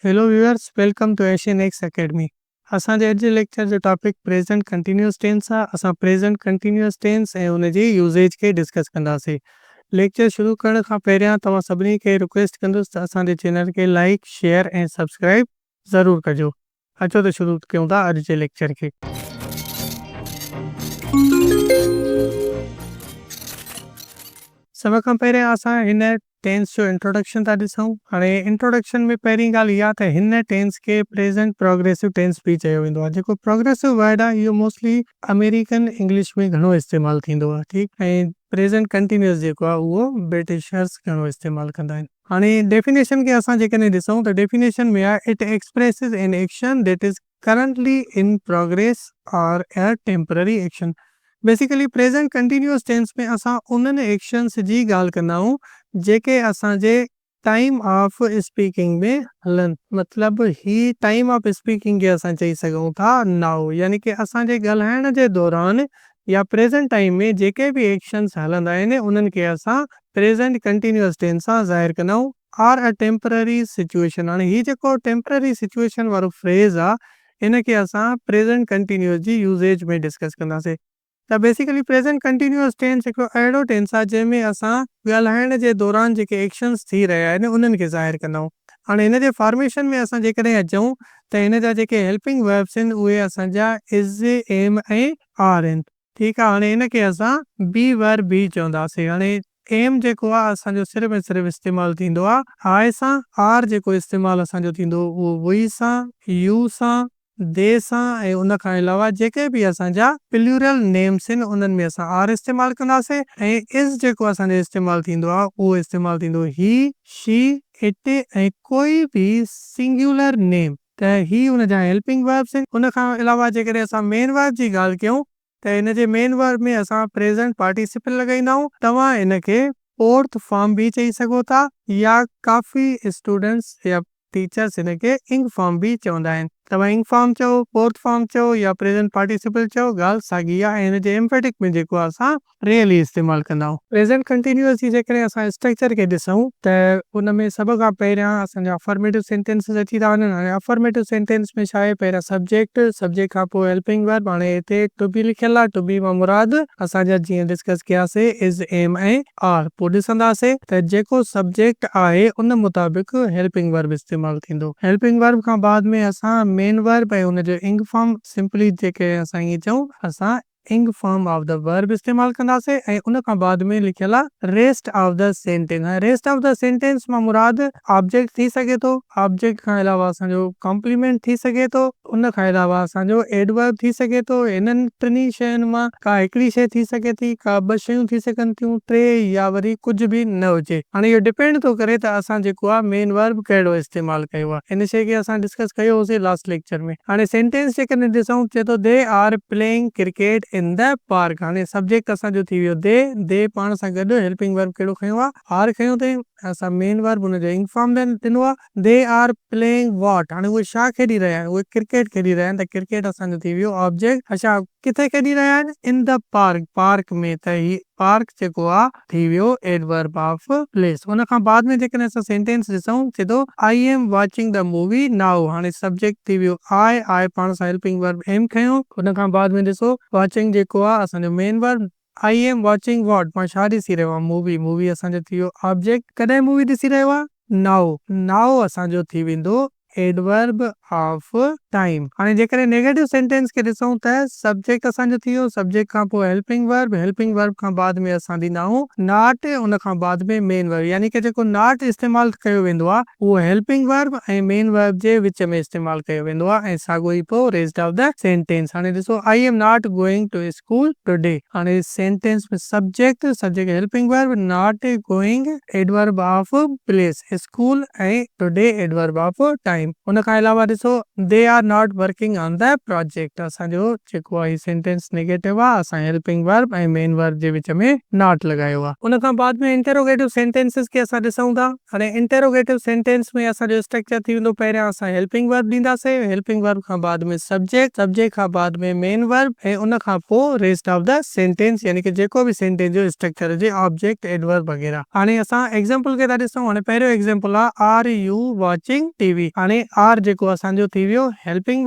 Hello viewers, welcome to Asian X academy. असांजे अॼु जे लेक्चर जो टॉपिक प्रेज़ेंट कंटिन्यूअस टेंस आहे। असां प्रेज़ेंट कंटिन्यूअस टेंस ऐं उन जी यूज़ेज खे डिस्कस कंदासीं। लेक्चर शुरू करण खां पहिरियां तव्हां सभिनी खे रिक्वेस्ट कंदुसि त असांजे चैनल खे लाइक, शेयर ऐं सब्सक्राइब ज़रूरु कजो। अचो त शुरू कयूं था अॼु जे लेक्चर खे। सभ खां पहिरियां असां हिन टेंस जो इंट्रोडक्शन था ॾिसूं। हाणे इंट्रोडक्शन में पहिरीं ॻाल्हि इहा त हिन टेंस खे प्रेज़ेंट प्रोग्रेसिव टेंस बि चयो वेंदो आहे। जेको प्रोग्रेसिव वर्ड आहे इहो मोस्टली अमेरिकन इंग्लिश में घणो इस्तेमालु थींदो आहे, ठीकु। ऐं प्रेज़ेंट कंटिन्यूअस जेको आहे उहो ब्रिटिशर्स घणो इस्तेमालु कंदा आहिनि। हाणे डेफिनेशन खे असां जेकॾहिं ॾिसूं त डेफिनेशन में आहे, it expresses an action that is currently in progress और a temporary action. Basically present continuous tense में असां उन्हनि एक्शन्स जी ॻाल्हि कंदा आहियूं जेके असांजे टाइम ऑफ स्पीकिंग में हलनि। मतिलबु ही टाइम ऑफ स्पीकिंग खे असां चई सघूं था नाउ, यानी कि असांजे ॻाल्हाइण जे दौरान या प्रेज़ेंट टाइम में जेके बि एक्शन्स हलंदा आहिनि उन्हनि खे असां प्रेज़ेंट कंटिन्यूअस टेंस सां ज़ाहिर कंदा आहियूं। Are a temporary situation. हाणे ही जेको टेम्पररी सिचुएशन वारो फ्रेज़ आहे इन खे असां प्रेज़ेंट कंटिन्यूअस जी यूज़ेज में डिस्कस कंदासीं। त बेसिकली प्रेज़ेंट कंटिन्यूअस टेंस हिकिड़ो अहिड़ो टेंस आहे जंहिंमें असां ॻाल्हाइण जे दौरान जेके एक्शन्स थी रहिया आहिनि उन्हनि खे ज़ाहिर कंदा आहियूं। हाणे हिन जे फॉर्मेशन में असां जेकॾहिं अचूं त हिन जा जेके हेल्पिंग वर्ब्स आहिनि उहे असांजा इज़, एम ऐं आर आहिनि, ठीकु आहे। हाणे हिन खे असां बी वर्ब बि चवंदासीं। हाणे एम जेको आहे असांजो सिर्फ़ु ऐं सिर्फ़ु इस्तेमालु थींदो आहे आए सां। आर जेको इस्तेमालु असांजो थींदो उहो वी सां, यू सां, दे सां ऐं उन खां अलावा जेके बि असांजा प्लूरल नेम्स आहिनि उन्हनि में असां आर इस्तेमालु कंदासीं। ऐं इज़ जेको असांजो इस्तेमालु थींदो आहे उहो इस्तेमालु थींदो ही, शी, इट ऐं कोई बि सिंगुलर नेम, त ही उन जा हेल्पिंग वर्ब्स आहिनि। उन खां अलावा जेकॾहिं असां मेन वर्ब जी ॻाल्हि कयूं त हिन जे मेन वर्ब में असां प्रेज़ेंट पार्टिसिपल लॻाईंदा आहियूं। तव्हां हिन खे फोर्थ फॉर्म बि चई सघो था या काफ़ी स्टूडेंट्स या टीचर्स हिन खे इंग फॉर्म बि चवंदा आहिनि। तव्हां इंग फॉर्म चओ, फोर्थ फॉर्म चओ या प्रेज़ेंट पार्टिसिपल चओ, ॻाल्हि साॻी आहे। ऐं हिन जे एम्फेटिक में जेको आहे असां रियली इस्तेमालु कंदा आहियूं। प्रेज़ेंट कंटिन्यूअस जी जेकॾहिं असां स्ट्रक्चर खे ॾिसूं त उन में सभ खां पहिरियां असांजा अफर्मेटिव सेंटेंसिस अची था वञनि। हाणे अफर्मेटिव सेंटेंस में छा आहे, पहिरियां सब्जेक्ट, सब्जेक्ट खां पोइ हेल्पिंग वर्ब। हाणे हिते टू बी लिखियलु आहे, टू बी मां मुराद असांजा जीअं डिस्कस कयासीं इज़, एम ऐं आर। पोइ ॾिसंदासीं त जेको सब्जेक्ट आहे उन मुताबिक़ हेल्पिंग वर्ब इस्तेमालु थींदो। हेल्पिंग वर्ब खां बाद में असां मेन वर्ब ऐं उन जो इंग फॉर्म, सिंपली जेके असां ईअं चऊं असां इंग फॉर्म ऑफ द वर्ब इस्तेमालु कंदासीं। ऐं उन खां बाद में लिखियलु आहे रेस्ट ऑफ द सेंटेंस। हाणे रेस्ट ऑफ द सेंटेंस मां मुराद ऑब्जेक्ट थी सघे थो, ऑब्जेक्ट खां अलावा असांजो कॉम्प्लीमेंट थी सघे थो, उन खां अलावा असांजो एडवर्ब थी सघे थो। इन्हनि टिनी शयुनि मां का हिकिड़ी शइ थी सघे थी, का ॿ शयूं थी सघनि थियूं, टे या वरी कुझु बि न हुजे। हाणे इहो डिपेंड थो करे त असां जेको आहे मेन वर्ब कहिड़ो इस्तेमालु कयो आहे। इन शइ खे असां डिस्कस कयो होसीं लास्ट लेक्चर में। हाणे सेंटेंस जेकॾहिं ॾिसूं चए थो they are playing cricket in the park. हाणे सब्जेक्ट असांजो थी वियो दे पाण सां गॾु हेल्पिंग वर्ब कहिड़ो खयो आहे, आर खयो अथई। असां मेन वर्ब हुन जो इंग फॉर्म ॾिनो आहे दे आर प्लेइंग वॉट। हाणे उहे छा खेॾी रहिया आहिनि, उहे क्रिकेट खेॾी रहिया आहिनि, त क्रिकेट असांजो थी वियो ऑब्जेक्ट। अच्छा, किथे खेॾी रहिया आहिनि, इन द पार्क, पार्क में, त ही पार्क जेको आहे थी वियो एडवर्ब ऑफ प्लेस। उन खां बाद में जेकॾहिं असां सेंटेंस ॾिसूं चए थो I am watching the movie now. हाणे सब्जेक्ट थी वियो आई पाण सां हेल्पिंग वर्ब एम खयो। उन खां बाद में ॾिसो वॉचिंग जेको आहे असांजो main verb. I am watching what, मां छा ॾिसी रहियो आहे, मूवी। मूवी असांजो थी वियो ऑब्जेक्ट। कॾहिं मूवी ॾिसी रहियो आहे, नाउ। नाउ असांजो थी वेंदो एडवर्ब ऑफ टाइम। हाणे जेकॾहिं नेगेटिव सेंटेंस खे ॾिसूं त सब्जेक्ट असांजो थी वियो, सब्जेक्ट खां पोइ हेल्पिंग वर्ब, हेल्पिंग वर्ब खां बाद में असां ॾींदा आहियूं नॉट, उन खां बाद में मेन वर्ब। यानी कि जेको नॉट इस्तेमालु कयो वेंदो आहे उहो हेल्पिंग वर्ब ऐं मेन वर्ब जे विच में इस्तेमालु कयो वेंदो आहे। ऐं साॻियो ई पोइ रेस्ट ऑफ द सेंटेंस। हाणे ॾिसो I am not going to school today. हाणे सेंटेंस में subject, subject helping verb, not going adverb of place, school ऐं टुडे एडवर्ब ऑफ टाइम। उन खां अलावा ॾिसो they are not working on the project. असांजो जेको आहे सेंटेंस नेगेटिव आहे, असां हेल्पिंग वर्ब ऐं मेन वर्ब जे विच में नॉट लॻायो आहे। उन खां बाद में इंटरोगेटिव सेंटेंसिस खे असां ॾिसूं था। हाणे इंटरोगेटिव सेंटेंस में असांजो स्ट्रक्चर थी वेंदो, पहिरियां असां हेल्पिंग वर्ब ॾींदासीं, हेल्पिंग वर्ब खां बाद में सब्जेक्ट, सब्जेक्ट खां बाद में मेन वर्ब ऐं उन खां पोइ रेस्ट ऑफ द सेंटेंस, यानी कि जेको बि सेंटेंस जो स्ट्रक्चर हुजे, ऑब्जेक्ट, एडवर्ब वग़ैरह। हाणे असां एग्जांपल खे था ॾिसूं। हाणे पहिरियों एग्जांपल आहे आर यू वॉचिंग टीवी। हाणे हाणे आर जेको असांजो थी वियो हेल्पिंग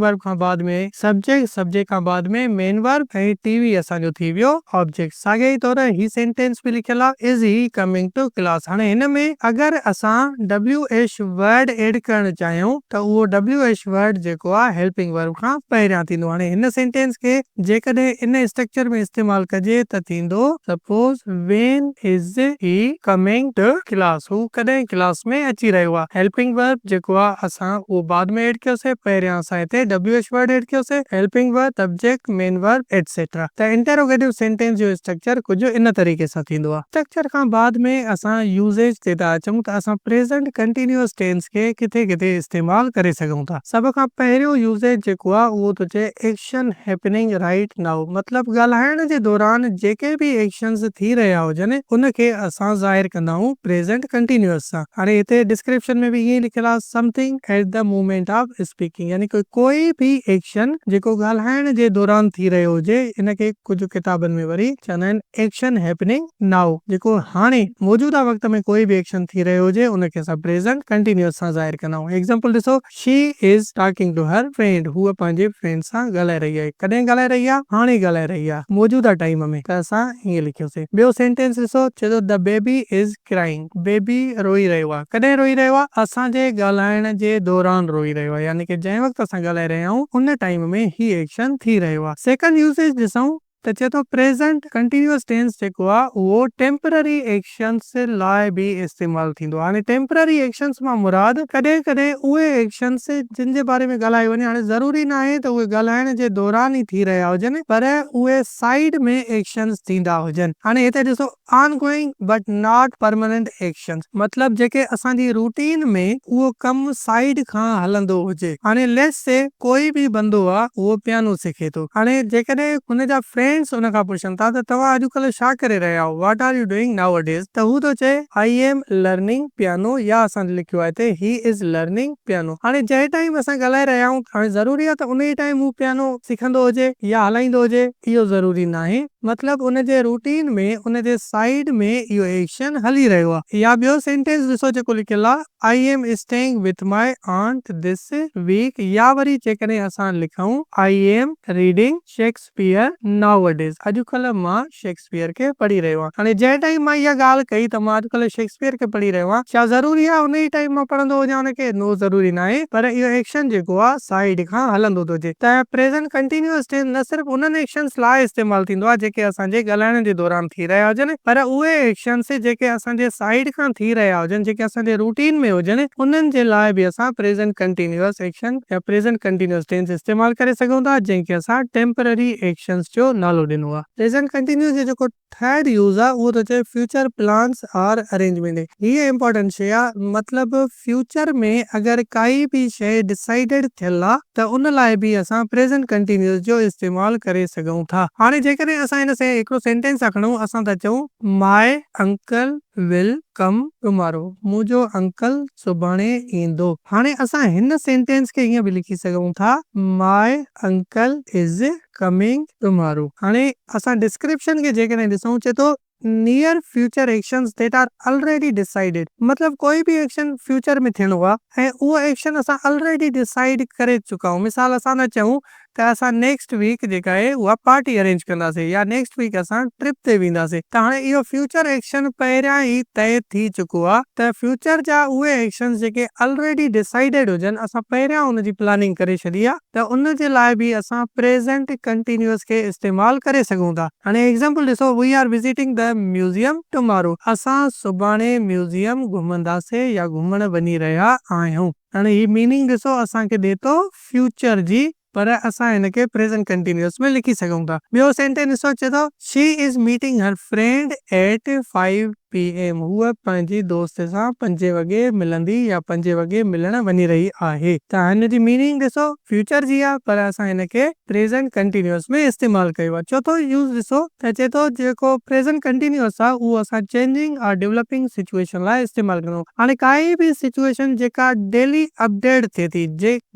वर्ब खां बाद में सब्जेक्ट खां बाद में मेन वर्ब ऐं टीवी असांजो थी वियो ऑब्जेक्ट। साॻे ई तौर ही सेंटेंस बि लिखियल आहे is he coming to class. हाणे हिन में अगरि असां WH वर्ड एड करणु चाहियूं त उहो WH वर्ड जेको आहे हेल्पिंग वर्ब खां पहिरियां थींदो। हाणे हिन सेंटेंस खे जेकॾहिं इन स्ट्रक्चर में इस्तेमाल कजे त थींदो suppose when is he coming to class, हू कॾहिं क्लास में अची रहियो आहे। हेल्पिंग वर्ब जेको आहे असां उहो बाद में एड कयोसीं, पहिरियां असां हिते WH वर्ड एड कयोसीं, helping verb subject main verb etcetera. त इंटरोगेटिव सेंटेंस जो स्ट्रक्चर कुझु इन तरीक़े सां थींदो आहे। स्ट्रक्चर खां बाद में असां यूसेज ते था अचूं त असां प्रेजेंट कंटिन्यूअस टेंस खे किथे किथे इस्तेमाल करे सघूं था। सभ खां पहिरियों यूसेज जेको आहे उहो तो चए एक्शन हैपनिंग राइट नाउ, मतलब ॻाल्हाइण जे दौरान जेके भी एक्शंस थी रहिया हुजनि उनखे असां ज़ाहिर कंदा आहियूं प्रेजेंट कंटिन्यूअस सां। हाणे हिते डिस्क्रिप्शन में भी ईअं लिखियल आहे something at the moment of speaking, यानी कोई भी एक्शन जेको ॻाल्हाइण जे दौरान थी रहियो हुजे इनखे कुझु किताबनि में वरी चवंदा आहिनि एक्शन हैपनिंग नाउ। जेको हाणे मौजूदा वक़्त में कोई भी एक्शन थी रहियो हुजे उनखे असां प्रेजेंट कंटिन्यूअस सां ज़ाहिर कंदा आहियूं। एग्जांपल ॾिसो, she is talking to her friend, हूअ पंहिंजे फ्रेंड सां ॻाल्हाए रही आहे। कॾहिं ॻाल्हाए रही आहे? हाणे ॻाल्हाए रही आहे, मौजूदा टाइम में। त असां हीअं लिखियोसीं। ॿियो सेंटेंस ॾिसो, चए थो the baby is crying, baby रोई रहियो आहे। कॾहिं रोई रहियो आहे? असांजे ॻाल्हाइण जे दौरान रोई रहियो आहे, यानी कि जंहिं वक़्तु असां ॻाल्हाए रहिया आहियूं उन टाइम में ही एक्शन थी रहियो आहे। सेकंड यूसेज ॾिसूं त चए थो प्रेजेंट कंटिन्यूअस टेंस जेको आहे उहो टेम्पररी एक्शंस लाइ भी इस्तेमाल थींदो आहे। हाणे टेम्पररी एक्शंस मां मुराद कॾहिं कॾहिं उहे एक्शंस जिन जे बारे में ॻाल्हायो वञे, हाणे ज़रूरी न आहे त उहे ॻाल्हाइण जे दौरान ई थी रहिया हुजनि, पर उहे साइड में एक्शंस थींदा हुजनि। हाणे हिते ॾिसो on going but not permanent actions, मतलब जेके असांजी रूटीन में उहो कम साइड खां हलंदो हुजे। हाणे लेट्स से कोई भी बंदो आहे उहो पियानो सिखे थो, हाणे जेकॾहिं हुन जा फ्रेंड्स उन खां पुछनि था त तव्हां अॼुकल्ह छा करे रहिया आहियो, what are you doing nowadays, त हू थो चए आई एम लर्निंग पियानो, या असां लिखियो आहे हिते ही इज लर्निंग पियानो। हाणे जंहिं टाइम असां ॻाल्हाए रहिया आहियूं हाणे ज़रूरी आहे त उन ई टाइम हू पियानो सिखंदो हुजे या हलाईंदो हुजे, इहो ज़रूरी न आहे। मतलब उन जे रूटीन में उन जे साइड में इहो एक्शन हली रहियो आहे। या ॿियो सेंटेंस ॾिसो जेको लिखियल आहे I am staying with my aunt this week, या वरी जेकॾहिं असां लिखूं I am reading Shakespeare nowadays, अॼुकल्ह मां शेक्सपियर खे पढ़ी रहियो आहियां। हाणे जंहिं टाइम मां इहा ॻाल्हि कई त मां अॼुकल्ह शेक्सपियर खे पढ़ी रहियो आहियां, छा ज़रूरी आहे उन ई टाइम मां पढ़ंदो हुजां उनखे? नो, ज़रूरी न आहे, पर इहो एक्शन जेको आहे साइड खां हलंदो थो हुजे। त प्रेजेंट कंटिन्यूअस टेंस न सिर्फ उन्हनि एक्शंस लाइ इस्तेमाल थींदो आहे जेके असांजे ॻाल्हाइण जे दौरान थी रहिया हुजनि, पर उहे एक्शंस जेके असांजे साइड खां थी रहिया हुजनि, जेके असांजे रूटीन में हुजनि, उन्हनि जे लाइ बि असां प्रेजेंट कंटिन्यूअस एक्शन या प्रेजेंट कंटिन्यूअस टेंस इस्तेमाल करे सघूं था, जंहिंखे असां टेम्पररी एक्शंस जो नालो ॾिनो आहे। प्रेजेंट कंटिन्यूअस जो जेको थर्ड यूज़ आहे उहो थो चए फ्यूचर प्लान्स आर अरेंजमेंट। हीअ इंपॉर्टेंट शइ आहे, मतलब फ्यूचर में अगरि काई भी शइ डिसाइडेड थियल आहे त उन लाइ बि असां प्रेजेंट कंटिन्यूअस जो इस्तेमाल करे सघूं था। हाणे जेकॾहिं असां हिन से हिकिड़ो सेंटेंस था खणूं, असां था चऊं my uncle will come tomorrow, मुंहिंजो अंकल सुभाणे ईंदो। हाणे असां हिन सेंटेंस खे ईअं बि लिखी सघूं था my uncle is coming tomorrow. हाणे असां डिस्क्रिप्शन खे जेकॾहिं ॾिसूं, चए थो near future actions that are already decided, मतलब कोई भी एक्शन फ्यूचर में थियणो आहे ऐं उहो एक्शन असां ऑलरेडी डिसाइड करे चुका आहियूं। मिसाल असां न चऊं त असां नेक्स्ट वीक जेका आहे उहा पार्टी अरेंज कंदासीं या नेक्स्ट वीक असां ट्रिप ते वेंदासीं, त हाणे इहो फ्यूचर एक्शन पहिरियां ई तय थी चुको आहे। त फ्यूचर जा उहे एक्शन जेके ऑलरेडी डिसाइडेड हुजनि, असां पहिरियां उनजी प्लानिंग करे छॾी आहे, त उन जे लाइ बि असां प्रेजेंट कंटिन्यूअस खे इस्तेमाल करे सघूं था। हाणे एग्जांपल ॾिसो, we are visiting the museum tomorrow, असां सुभाणे म्यूज़ियम घुमंदासीं या घुमण वञी रहिया आहियूं। हाणे ही मीनिंग ॾिसो असांखे ॾिए थो फ्यूचर जी, पर असां हिनखे प्रेजेंट कंटिन्यूअस में लिखी सघूं था। ॿियो सेंटेंस ॾिसो, चए थो शी इज मीटिंग हर फ्रेंड एट 5 PM, हूअ पंहिंजी दोस्त सां 5 वॻे मिलंदी या 5 वॻे मिलण वञी रही आहे। त हिन जी मीनिंग ॾिसो फ्यूचर जी आहे, पर असां हिनखे प्रेजेंट कंटिन्यूअस में इस्तेमाल कयो आहे। चौथो यूज़ ॾिसो त चए थो जेको प्रेजेंट कंटिन्यूअस आहे उहो असां चेंजिंग और डेवलपिंग सिचुएशन लाइ इस्तेमाल कंदा आहियूं। हाणे काई भी सिचुएशन जेका डेली अपडेट थिए थी,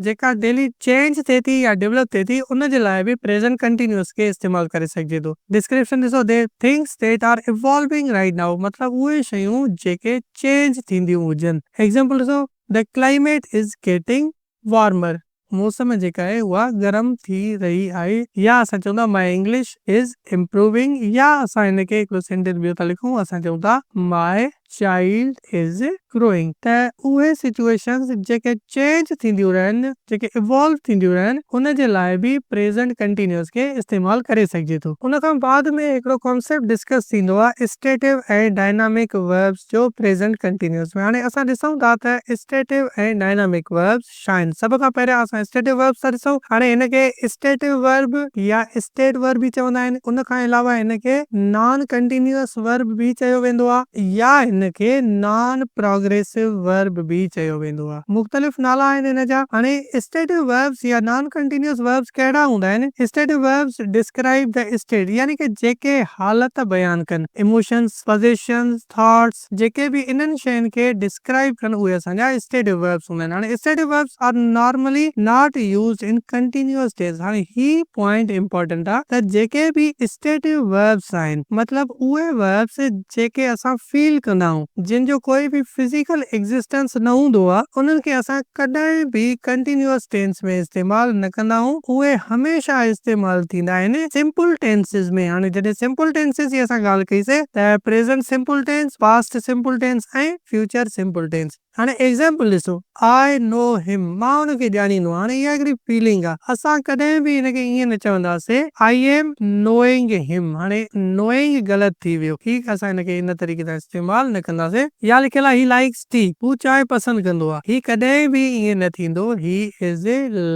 जेका डेली चेंज थिए थी या डेवलप थिए थी, उन जे लाइ बि प्रेजेंट कंटिन्यूअस खे इस्तेमाल करे सघिजे थो। डिस्क्रिप्शन ॾिसो, the things that are evolving right now, मतलब उहे शयूं जेके चेंज थींदियूं हुजनि। एग्जांपल ॾिसो, the climate is getting warmer. मौसम जेका आहे उहा गरम थी रही आहे। या असां चवंदा माय इंग्लिश इज इम्प्रूविंग, या असां हिनखे हिकिड़ो सेंटेंस ॿियो था लिखूं, असां चऊं था माय चाइल्ड इज ग्रोइंग। त उहे सिचुएशंस जेके चेंज थींदियूं रहनि, जेके इवॉल्व थींदियूं रहनि, हुन जे लाइ बि प्रेज़ेंट कंटिन्यूअस खे इस्तेमालु करे सघिजे थो। उन खां बाद में हिकिड़ो कॉन्सेप्ट डिस्कस थींदो आहे स्टेटिव ऐं डायनामिक वर्ब्स जो प्रेज़ेंट कंटिन्यूअस में। हाणे असां ॾिसूं था त स्टेटिव ऐं डायनामिक वर्ब्स छा आहिनि। सभ खां पहिरियां असां स्टेटिव वर्ब्स था ॾिसूं। हाणे हिनखे स्टेटिव वर्ब या स्टेट वर्ब बि चवंदा आहिनि। उन खां अलावा हिनखे नॉन कंटिन्यूअस वर्ब बि चयो वेंदो आहे, या हिनखे नॉन प्रोग्रेसिव वर्ब बि चयो वेंदो आहे। मुख़्तलिफ़ नाला आहिनि हिन जा। हाणे स्टेटिव वर्ब्स या नॉन कंटिन्यूअस वर्ब्स कहिड़ा हूंदा आहिनि? Stative verbs describe the state, यानी कि जेके हालत बयान कनि, इमोशंस, पोजीशंस, थॉट्स, जेके भी इन्हनि शयुनि खे डिस्क्राइब कनि, उहे असांजा स्टेटिव वर्ब्स हूंदा आहिनि। हाणे stative verbs are normally not used in continuous tense. हाणे ही पॉइंट इंपॉर्टेंट आहे त जेके भी स्टेटिव वर्ब्स आहिनि, मतलब उहे वर्ब्स जेके असां फील कंदा आहियूं, जिन जो कोई भी फिजिकल एग्जिस्टेंस न हूंदो आहे, उन्हनि खे असां कॾहिं भी कंटिन्यूअस टेंस में इस्तेमाल न कंदा आहियूं। उहे हमेशा इस्तेमाल थींदा आहिनि सिंपल टेंसेस में। हाणे जॾहिं सिंपल टेंसेस जी असां ॻाल्हि कईसीं त present simple tense, past simple tense ऐं फ्यूचर सिंपल टेंस। हाणे एग्जांपल ॾिसो, आई नो हिम, मां हुनखे ॼाणींदो आहियां। हाणे इहा हिकिड़ी फीलिंग आहे। असां कॾहिं बि हिनखे ईअं न चवंदासीं आई एम नोइंग हिम। हाणे नोइंग ग़लति थी वियो, ठीकु, असां हिनखे इन तरीक़े सां इस्तेमाल न कंदासीं। या लिखियल आहे ही लाइक्स टी, हू चांहि पसंदि कंदो आहे। ही कॾहिं बि ईअं न थींदो he is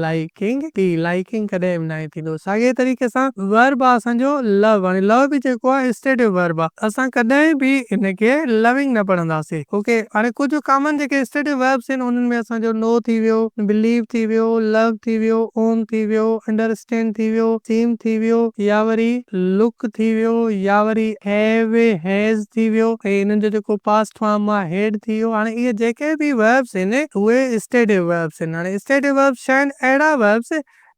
liking T, liking कॾहिं बि न थींदो। साॻे तरीक़े सां वर्ब आहे असांजो लव। हाणे लव बि जेको आहे स्टेटिव वर्ब आहे। असां कॾहिं बि हिनखे लविंग न पढ़ंदासीं। ओके, हाणे कुझु कॉमन जेके स्टेटिव वर्ब्स आहिनि उन्हनि में असांजो नो थी वियो, बिलीव थी वियो, लव थी वियो, ओन थी वियो, अंडरस्टैंड थी वियो, सीम थी वियो, या वरी लुक थी वियो, या वरी हैव, हैज़ थी वियो, ऐं इन्हनि जो जेको पास्ट फॉर्म आहे हेड थी वियो। हाणे इहे जेके बि वर्ब्स आहिनि उहे स्टेटिव वर्ब्स आहिनि। हाणे स्टेटिव वर्ब्स छा आहिनि? अहिड़ा वर्ब्स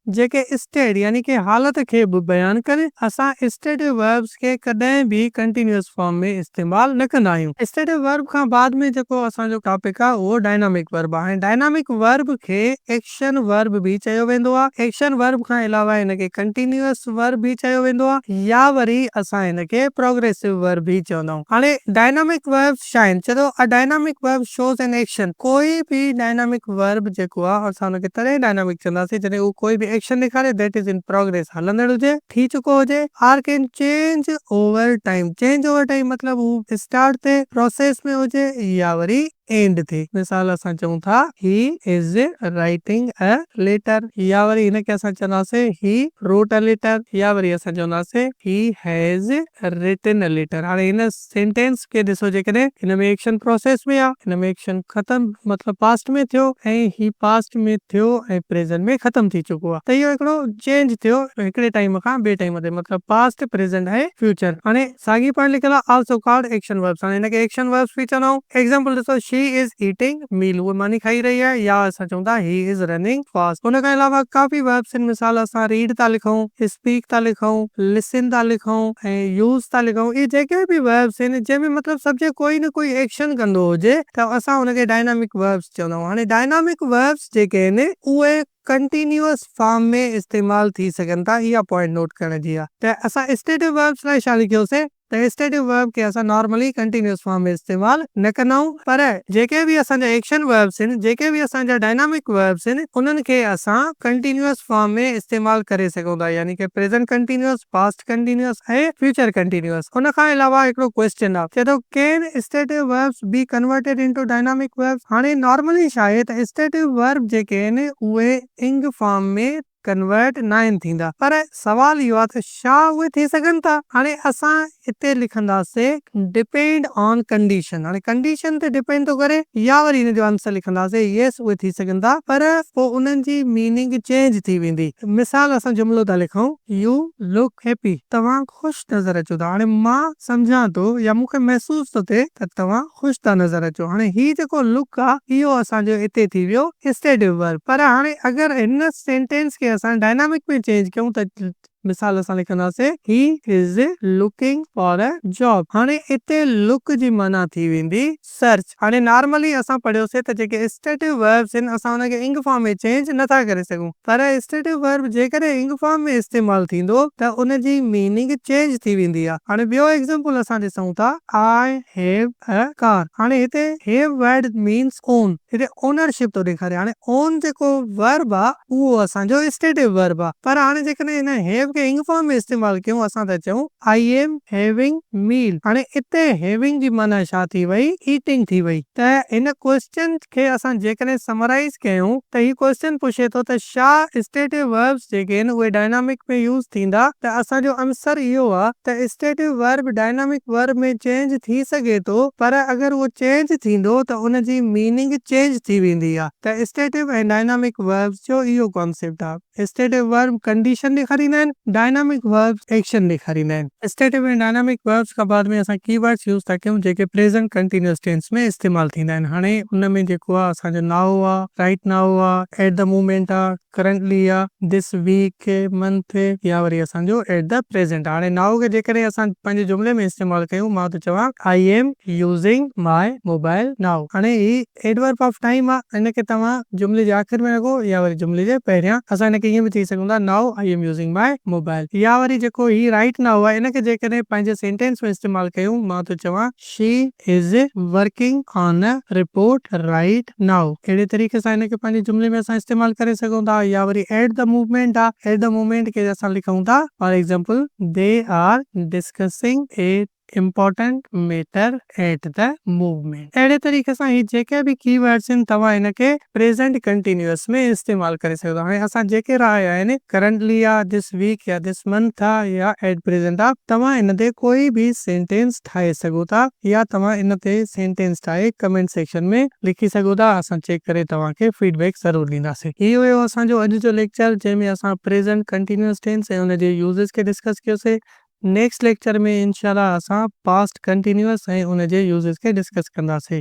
जेके स्टेट यानी कि हालत खे बयान करे। असां स्टेटिव वर्ब्स के कॾहिं भी कंटिन्यूअस फॉर्म में इस्तेमाल न कंदा आहियूं। स्टेटिव वर्ब खां बाद में जेको असांजो टॉपिक आहे उहो डायनामिक वर्ब आहे। डायनामिक वर्ब खे एक्शन वर्ब भी चयो वेंदो आहे। एक्शन वर्ब खां अलावा हिनखे कंटिन्यूअस वर्ब भी चयो वेंदो आहे, या वरी असां हिनखे प्रोग्रेसिव वर्ब भी चवंदा आहियूं। हाणे डायनामिक वर्ब्स छा आहिनि? चलो, a dynamic verb shows an action. कोई भी डायनामिक वर्ब जेको आहे असां हुनखे तॾहिं डायनामिक चवंदासीं जॾहिं उहो कोई भी एक्शन ॾेखारे दैट इज इन प्रोग्रेस, हलंदड़ हुजे, थी चुको हुजे, or can change over time. Change over time मतलब हू स्टार्ट थे प्रोसेस में हुजे या वरी एंड थे। मिसाल असां चऊं था he is writing a letter, या वरी हिनखे असां चवंदासीं ही रोट अ लेटर, या वरी असां चवंदासीं he has written a letter. हाणे हिन सेंटेंस खे ॾिसो, जेकॾहिं हिन में एक्शन प्रोसेस में आहे, हिन में एक्शन ख़तम मतलब पास्ट में थियो, ऐं ही पास्ट में थियो ऐं प्रेजेंट में ख़तम थी चुको आहे। त इहो हिकिड़ो चेंज थियो हिकिड़े टाइम खां ॿिए टाइम ते, मतलब पास्ट, प्रेजेंट ऐं फ्यूचर। हाणे साॻी पॉइंट लिखियल आहे आल्सो कॉल्ड एक्शन वर्ब्स। हाणे हिनखे एक्शन वर्ब्स बि चवंदा आहियूं। एग्जांपल ॾिसो, शी इज ईटिंग मील, उहा मानी खाई रही आहे, या असां चऊं था ही इज रनिंग फास्ट। हुन खां अलावा काफ़ी वर्ब्स आहिनि। मिसाल असां रीड था लिखूं, स्पीक था लिखूं, लिसन था लिखूं ऐं यूज़ था लिखूं। इहे जेके बि वर्ब्स आहिनि जंहिंमें मतलब सब्जेक्ट कोई न कोई एक्शन कंदो हुजे त असां हुनखे डायनामिक वर्ब्स चवंदा आहियूं। हाणे डायनामिक वर्ब्स जेके आहिनि उहे कंटिन्यूअस फॉर्म में इस्तेमाल थी सघनि था। इहा पॉइंट नोट करण जी आहे। त असां स्टेटिव वर्ब्स लाइ छा लिखियोसीं त स्टेटिव वर्ब खे असां नॉर्मली कंटिन्यूअस फॉर्म में इस्तेमाल न कंदा आहियूं। पर जेके भी असांजा एक्शन वर्ब्स आहिनि, जेके भी असांजा डायनामिक वर्ब्स आहिनि, उन्हनि खे असां कंटिन्यूअस फॉर्म में इस्तेमाल करे सघूं था, यानी कि प्रेजेंट कंटिन्यूअस, पास्ट कंटिन्यूअस ऐं फ्यूचर कंटिन्यूअस। हुन खां अलावा हिकिड़ो क्वेश्चन आहे, चए थो can stative verbs be converted into dynamic verbs. हाणे नॉर्मली छा आहे त स्टेटिव वर्ब जेके आहिनि उहे इंग फॉर्म में कन्वर्ट न आहिनि थींदा, पर सवाल इहो आहे त छा उहे थी सघनि था? हाणे असां हिते लिखंदासीं डिपेंड ऑन कंडीशन। हाणे कंडीशन ते डिपेंड थो करे, या वरी हिन जो आंसर लिखंदासीं यस उहे थी सघनि था, पर पोइ उन्हनि जी मीनिंग चेंज थी वेंदी। मिसाल असां जुमिलो था लिखूं, यू लुक हैप्पी, तव्हां ख़ुशि नज़र अचो था। हाणे मां सम्झां थो या मूंखे महसूस थो थिए त तव्हां ख़ुशि था नज़र अचो। हाणे ही जेको लुक आहे इहो असांजो हिते थी वियो स्टेटिव वर्ब। पर हाणे अगरि हिन सेंटेंस खे असां डायनामिक में चेंज कयूं त मिसाल असां लिखंदासीं he is looking for a job. हाणे इते लुक जी माना थी वेंदी सर्च। हाणे नॉर्मली असां पढ़ियोसीं त जेके स्टेटिव वर्ब्स आहिनि असां उनखे इंग फॉर्म में चेंज नथा करे सघूं, पर स्टेटिव वर्ब जेकॾहिं इंग फॉर्म में इस्तेमाल थींदो त उनजी मीनिंग चेंज थी वेंदी आहे। हाणे ॿियो एग्जांपल असां ॾिसूं था, आई हैव अ कार। हाणे हिते हैव वर्ड मीन्स ओन, हिते ओनरशिप थो ॾेखारे। हाणे ओन जेको वर्ब आहे उहो असांजो स्टेटिव वर्ब आहे, पर हाणे जेकॾहिं हिन हैव खे इंग फॉर्म में इस्तेमाल कयूं असां त चऊं आई एम हैविंग मील। हाणे इते हैविंग जी माना छा थी वई, ईटिंग थी वई। त हिन क्वेश्चन खे असां जेकॾहिं समराइज कयूं त ही क्वेश्चन पुछे थो त छा स्टेटिव वर्ब्स जेके आहिनि उहे डायनामिक में यूज़ थींदा, त असांजो आंसर इहो आहे त स्टेटिव वर्ब डायनामिक वर्ब में चेंज थी सघे थो, पर अगरि उहो चेंज थींदो त उनजी मीनिंग चेंज थी वेंदी आहे। त स्टेटिव ऐं डायनामिक वर्ब्स जो इहो कॉन्सेप्ट आहे। स्टेटिव वर्ब कंडीशन ॾेखारींदा आहिनि, डायनामिक वर्ब एक्शन ॾेखारींदा आहिनि। स्टेटिव ऐं डायनामिक वर्ब्स खां बाद में असां कीवर्ड्स यूज़ था कयूं जेके प्रेज़ेंट कंटीन्यूअस टेंस में इस्तेमाल थींदा आहिनि। हाणे उन में जेको आहे असांजो नाउ आहे, राइट नाउ आहे, एट द मोमेंट आहे, करंटली आहे, दिस वीक, मंथ, या वरी असांजो एट द प्रेज़ेंट। हाणे नाउ खे जेकॾहिं असां पंहिंजे जुमले में इस्तेमाल कयूं, मां त चवां I am using my mobile now. हाणे ही एडवर्ब ऑफ टाइम आहे, हिनखे तव्हां जुमले जे आख़िर में रखो या वरी जुमले जे पहिरियां। असां हिनखे ईअं बि चई सघूं था, now I am using my mobile. या वरी जेको ही राइट नाउ आहे हिनखे जेकॾहिं पंहिंजे सेंटेंस में इस्तेमाल कयूं, मां त चवां she is working on a report right now. अहिड़े तरीक़े सां हिनखे पंहिंजे जुमले में असां इस्तेमाल करे सघूं था। या वरी एट द मूवमेंट आहे, एट द मूवमेंट खे असां लिखूं था for example they are discussing A important matter at the movement. अहिड़े तरीक़े सां ही जेके बि कीवर्ड्स आहिनि तव्हां हिनखे प्रेज़ेंट कंटीन्यूअस में इस्तेमाल करे सघो। हाणे असां जेके रहिया आहिनि करंटली आहे, दिस वीक या दिस मंथ आहे या एट प्रेज़ेंट आहे, तव्हां हिन ते कोई बि सेंटेंस ठाहे सघो था या तव्हां इन ते सेंटेंस ठाहे कमेंट सेक्शन में लिखी सघो था। असां चेक करे तव्हांखे फीडबैक ज़रूर ॾींदासीं। इहो हुयो असांजो अॼु जो लेक्चर जंहिंमें असां प्रेज़ेंट कंटीन्यूअस टेंस ऐं उनजे यूज़ेस खे डिस्कस कयोसीं। नेक्स्ट लेक्चर में इंशाल्लाह असां पास्ट कंटीन्यूअस ऐं उनजे यूज़ेस खे डिस्कस कंदासीं।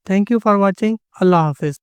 Thank you for watching. अल्लाह हाफ़िज़।